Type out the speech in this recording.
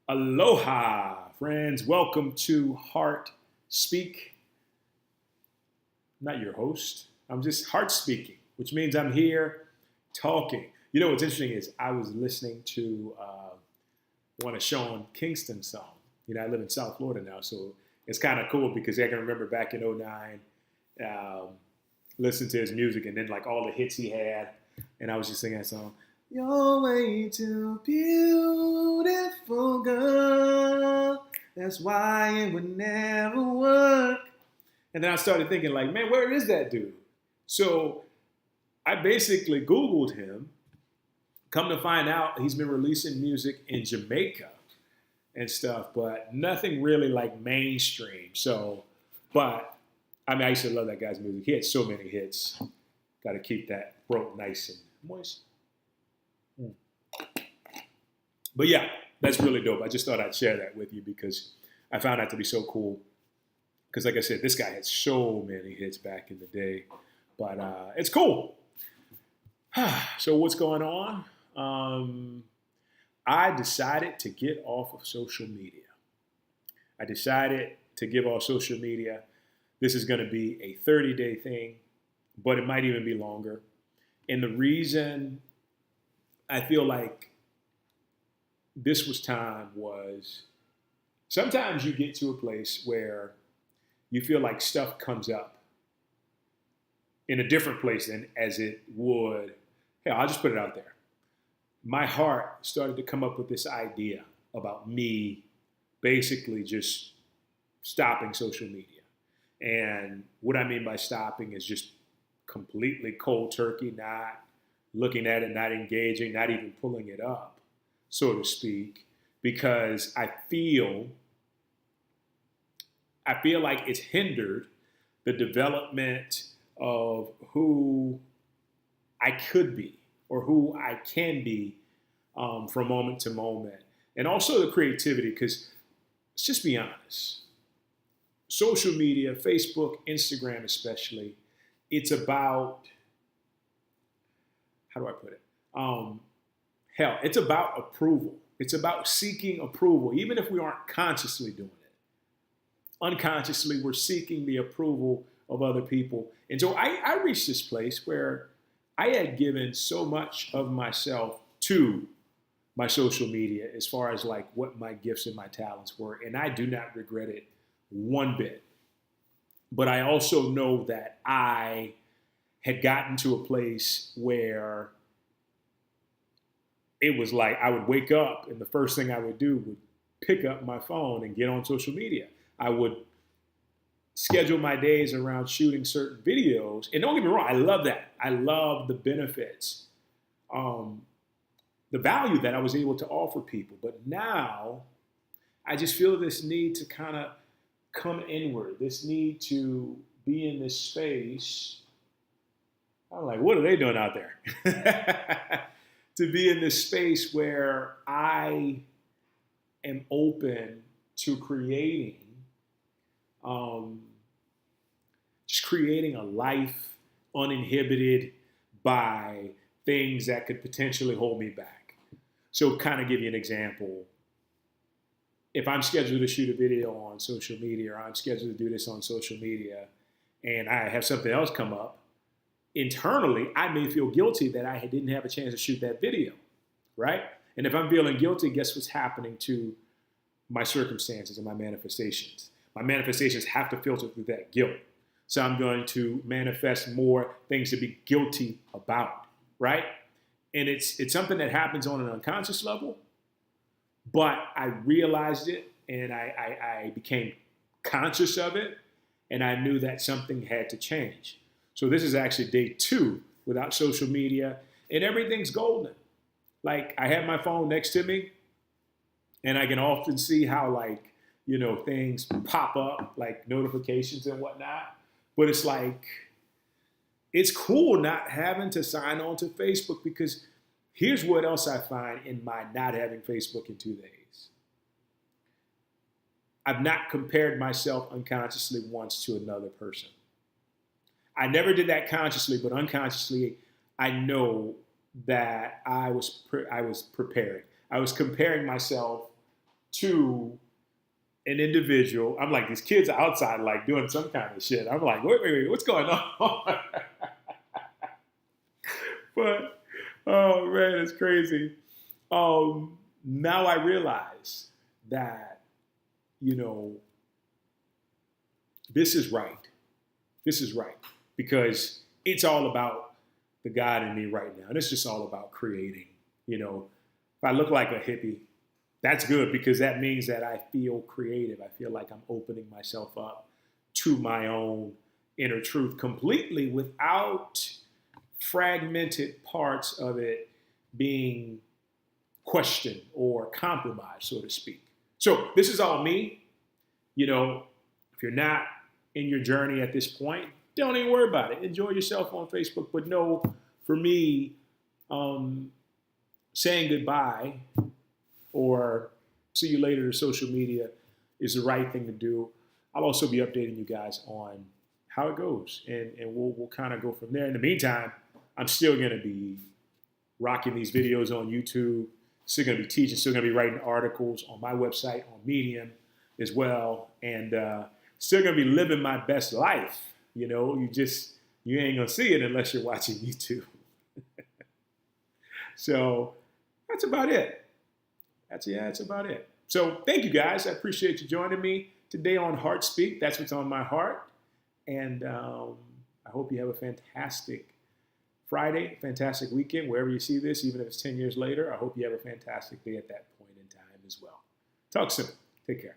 Aloha, friends. Welcome to Heartspeak. I'm not your host. I'm just heart speaking, which means I'm here talking. You know what's interesting is I was listening to one of Shaun Kingston's songs. I live in South Florida now, so it's kind of cool because I can remember back in '09, listening to his music and then like all the hits he had, and I was just singing that song. You're way too beautiful, girl. That's why it would never work. And then I started thinking, like, man, where is that dude? So I basically Googled him. Come to find out, he's been releasing music in Jamaica and stuff, but nothing really like mainstream. But I used to love that guy's music. He had so many hits. Got to keep that throat nice and moist. But yeah, that's really dope. I just thought I'd share that with you because I found that to be so cool. Because like I said, this guy had so many hits back in the day. But it's cool. So what's going on? I decided to get off of social media. I decided to give off social media. This is going to be a 30-day thing, but it might even be longer. And the reason I feel like this was time was sometimes you get to a place where you feel like stuff comes up in a different place than as it would. Hey, I'll just put it out there. My heart started to come up with this idea about me basically just stopping social media. And what I mean by stopping is just completely cold turkey, not looking at it, not engaging, not even pulling it up, so to speak, because I feel like it's hindered the development of who I could be or who I can be from moment to moment. And also the creativity, because let's just be honest, social media, Facebook, Instagram especially, it's about, how do I put it? It's about approval. It's about seeking approval, even if we aren't consciously doing it. Unconsciously, we're seeking the approval of other people. And so I reached this place where I had given so much of myself to my social media as far as like what my gifts and my talents were. And I do not regret it one bit. But I also know that I had gotten to a place where it was like I would wake up and the first thing I would do would pick up my phone and get on social media. I would schedule my days around shooting certain videos. And don't get me wrong, I love that. I love the benefits, the value that I was able to offer people. But now I just feel this need to kind of come inward, this need to be in this space. I'm like, what are they doing out there? To be in this space where I am open to creating, just creating a life uninhibited by things that could potentially hold me back. So kind of give you an example. If I'm scheduled to shoot a video on social media or I'm scheduled to do this on social media and I have something else come up, internally, I may feel guilty that I didn't have a chance to shoot that video, right? And if I'm feeling guilty, guess what's happening to my circumstances and my manifestations? My manifestations have to filter through that guilt. So I'm going to manifest more things to be guilty about, right? And it's something that happens on an unconscious level, but I realized it and I became conscious of it and I knew that something had to change. So this is actually day 2 without social media and everything's golden. Like I have my phone next to me and I can often see how things pop up like notifications and whatnot. But it's like, it's cool not having to sign on to Facebook because here's what else I find in my not having Facebook in 2 days. I've not compared myself unconsciously once to another person. I never did that consciously, but unconsciously, I know that I was preparing. I was comparing myself to an individual. I'm like, these kids are outside, like doing some kind of shit. I'm like, wait, what's going on? But, oh man, it's crazy. Now I realize that, you know, this is right. This is right. Because it's all about the God in me right now. And it's just all about creating. You know, if I look like a hippie, that's good because that means that I feel creative. I feel like I'm opening myself up to my own inner truth completely without fragmented parts of it being questioned or compromised, so to speak. So this is all me. You know, if you're not in your journey at this point, don't even worry about it. Enjoy yourself on Facebook. But no, for me, saying goodbye or see you later to social media is the right thing to do. I'll also be updating you guys on how it goes, and we'll kind of go from there. In the meantime, I'm still going to be rocking these videos on YouTube, still going to be teaching, still going to be writing articles on my website, on Medium as well, and still going to be living my best life. You know, you ain't going to see it unless you're watching YouTube. So that's about it. That's about it. So thank you guys. I appreciate you joining me today on Heartspeak. That's what's on my heart. And I hope you have a fantastic Friday, fantastic weekend, wherever you see this, even if it's 10 years later. I hope you have a fantastic day at that point in time as well. Talk soon. Take care.